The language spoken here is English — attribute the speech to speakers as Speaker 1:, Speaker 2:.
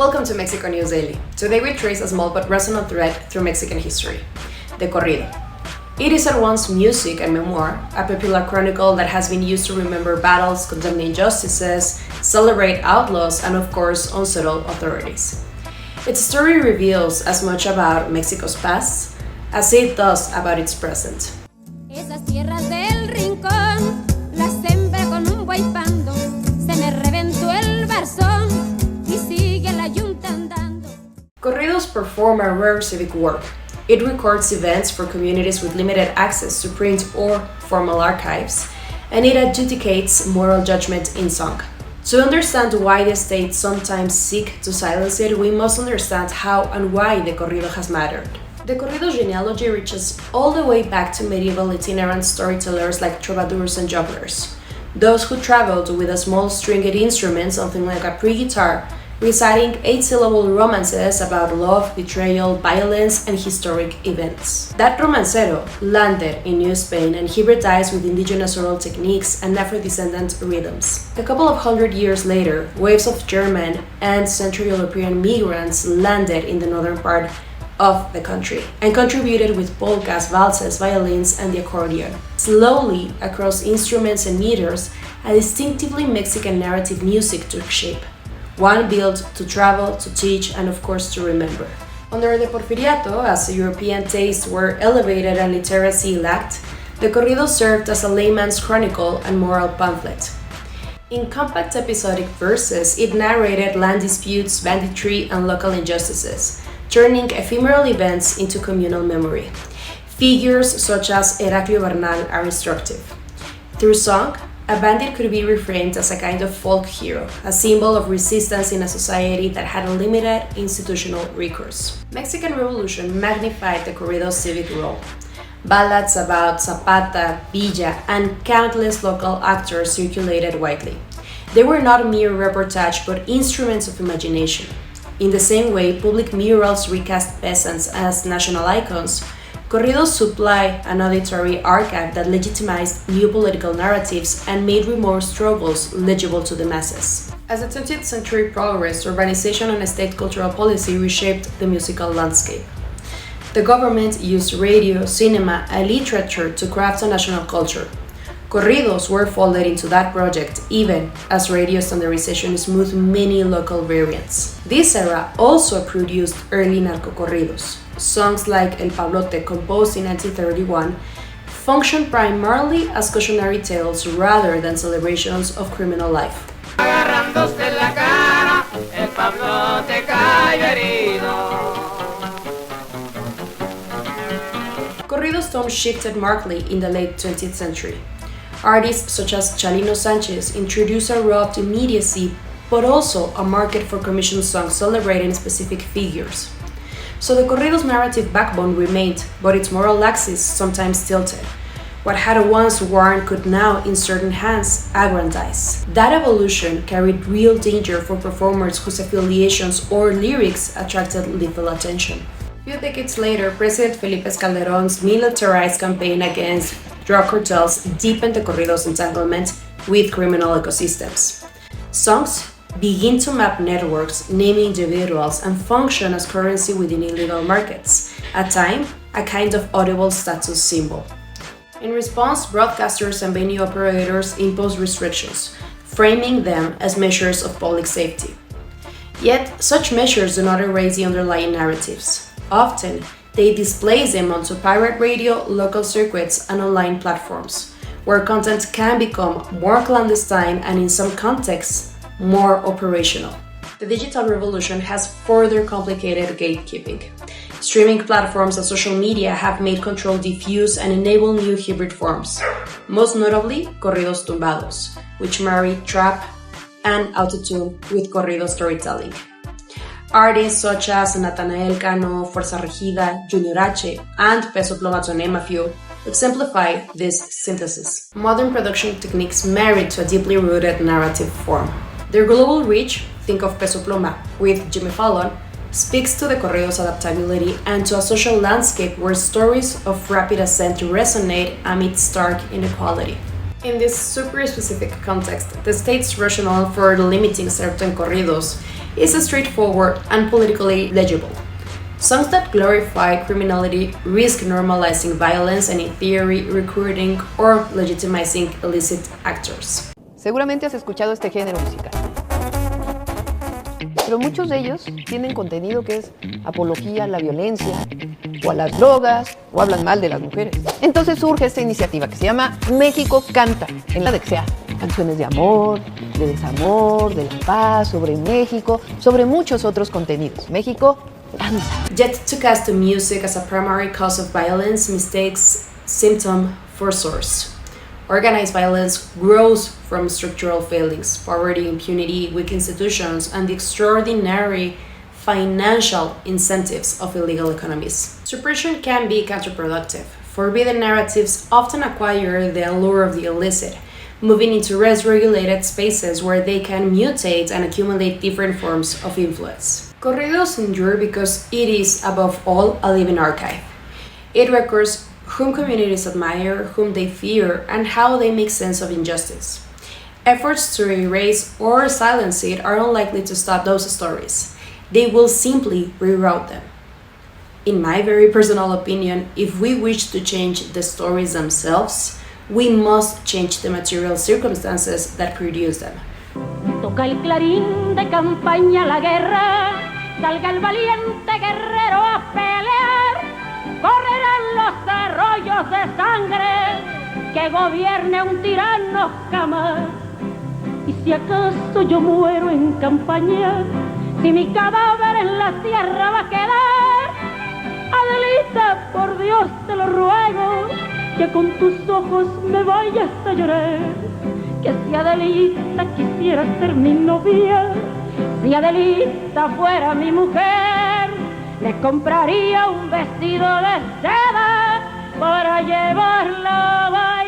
Speaker 1: Welcome to Mexico News Daily. Today we trace a small but resonant thread through Mexican history, the corrido. It is at once music and memoir, a popular chronicle that has been used to remember battles, condemn injustices, celebrate outlaws, and of course, unsettle authorities. Its story reveals as much about Mexico's past as it does about its present.
Speaker 2: Esas tierras del rincón las sembra con un guaypando, se me reventó el barzón y sigue la yunta andando.
Speaker 1: Corridos perform a rare civic work. It records events for communities with limited access to print or formal archives, and it adjudicates moral judgment in song. To understand why the state sometimes seek to silence it, we must understand how and why the corrido has mattered. The corrido's genealogy reaches all the way back to medieval itinerant storytellers like troubadours and jugglers, those who traveled with a small stringed instrument, something like a pre-guitar, reciting 8-syllable romances about love, betrayal, violence, and historic events. That romancero landed in New Spain and hybridized with indigenous oral techniques and Afrodescendant rhythms. A couple of hundred years later, waves of German and Central European migrants landed in the northern part of the country and contributed with polkas, valses, violins, and the accordion. Slowly, across instruments and meters, a distinctively Mexican narrative music took shape. One built to travel, to teach, and of course to remember. Under the Porfiriato, as European tastes were elevated and literacy lacked, the corrido served as a layman's chronicle and moral pamphlet. In compact episodic verses, it narrated land disputes, banditry, and local injustices, turning ephemeral events into communal memory. Figures such as Heraclio Bernal are instructive. Through song, a bandit could be reframed as a kind of folk hero, a symbol of resistance in a society that had a limited institutional recourse. Mexican Revolution magnified the corrido's civic role. Ballads about Zapata, Villa, and countless local actors circulated widely. They were not mere reportage but instruments of imagination. In the same way, public murals recast peasants as national icons, corridos supply an auditory archive that legitimized new political narratives and made remote struggles legible to the masses. As the 20th century progressed, urbanization and state cultural policy reshaped the musical landscape. The government used radio, cinema, and literature to craft a national culture. Corridos were folded into that project, even as radio standardization smoothed many local variants. This era also produced early narcocorridos. Songs like El Pablote, composed in 1931, functioned primarily as cautionary tales rather than celebrations of criminal life.
Speaker 3: Agarrándose la cara, el Pablote cayó herido.
Speaker 1: Corridos' tone shifted markedly in the late 20th century. Artists such as Chalino Sánchez introduced a raw immediacy, but also a market for commissioned songs celebrating specific figures. So the corrido's narrative backbone remained, but its moral axis sometimes tilted. What had once warned could now, in certain hands, aggrandize. That evolution carried real danger for performers whose affiliations or lyrics attracted little attention. A few decades later, President Felipe Calderón's militarized campaign against drug cartels deepened the corrido's entanglement with criminal ecosystems. Songs begin to map networks, naming individuals, and function as currency within illegal markets, at time a kind of audible status symbol. In response, broadcasters and venue operators imposed restrictions, framing them as measures of public safety. Yet, such measures do not erase the underlying narratives. Often, they displace them onto pirate radio, local circuits, and online platforms, where content can become more clandestine and, in some contexts, more operational. The digital revolution has further complicated gatekeeping. Streaming platforms and social media have made control diffuse and enable new hybrid forms, most notably corridos tumbados, which marry trap and autotune with corrido storytelling. Artists such as Natanael Cano, Fuerza Regida, Junior H, and Peso Pluma, to name a few, exemplify this synthesis. Modern production techniques married to a deeply rooted narrative form. Their global reach, think of Peso Pluma with Jimmy Fallon, speaks to the corrido's adaptability and to a social landscape where stories of rapid ascent resonate amid stark inequality. In this super specific context, the state's rationale for limiting certain corridos is straightforward and politically legible. Songs that glorify criminality risk normalizing violence and, in theory, recruiting or legitimizing illicit actors.
Speaker 4: Seguramente has escuchado este género musical, pero muchos de ellos tienen contenido que es apología a la violencia, o a las drogas, o hablan mal de las mujeres. Entonces surge esta iniciativa que se llama México Canta, en la de que sea canciones de amor, de desamor, de la paz, sobre México, sobre muchos otros contenidos. México Canta.
Speaker 1: Yet to cast the music as a primary cause of violence mistakes symptom for source. Organized violence grows from structural failings, poverty, impunity, weak institutions, and the extraordinary financial incentives of illegal economies. Suppression can be counterproductive. Forbidden narratives often acquire the allure of the illicit, moving into less regulated spaces where they can mutate and accumulate different forms of influence. Corridos endure because it is, above all, a living archive. It records whom communities admire, whom they fear, and how they make sense of injustice. Efforts to erase or silence it are unlikely to stop those stories. They will simply reroute them. In my very personal opinion, if we wish to change the stories themselves, we must change the material circumstances that produce them.
Speaker 2: Toca el clarín de campaña la guerra, salga el valiente guerrero a pelear. Correrán los arroyos de sangre, que gobierne un tirano jamás. Y si acaso yo muero en campaña, si mi cadáver en la tierra va a quedar, Adelita, por Dios te lo ruego, que con tus ojos me vayas a llorar. Que si Adelita quisiera ser mi novia, si Adelita fuera mi mujer, le compraría un vestido de seda para llevarla a bailar.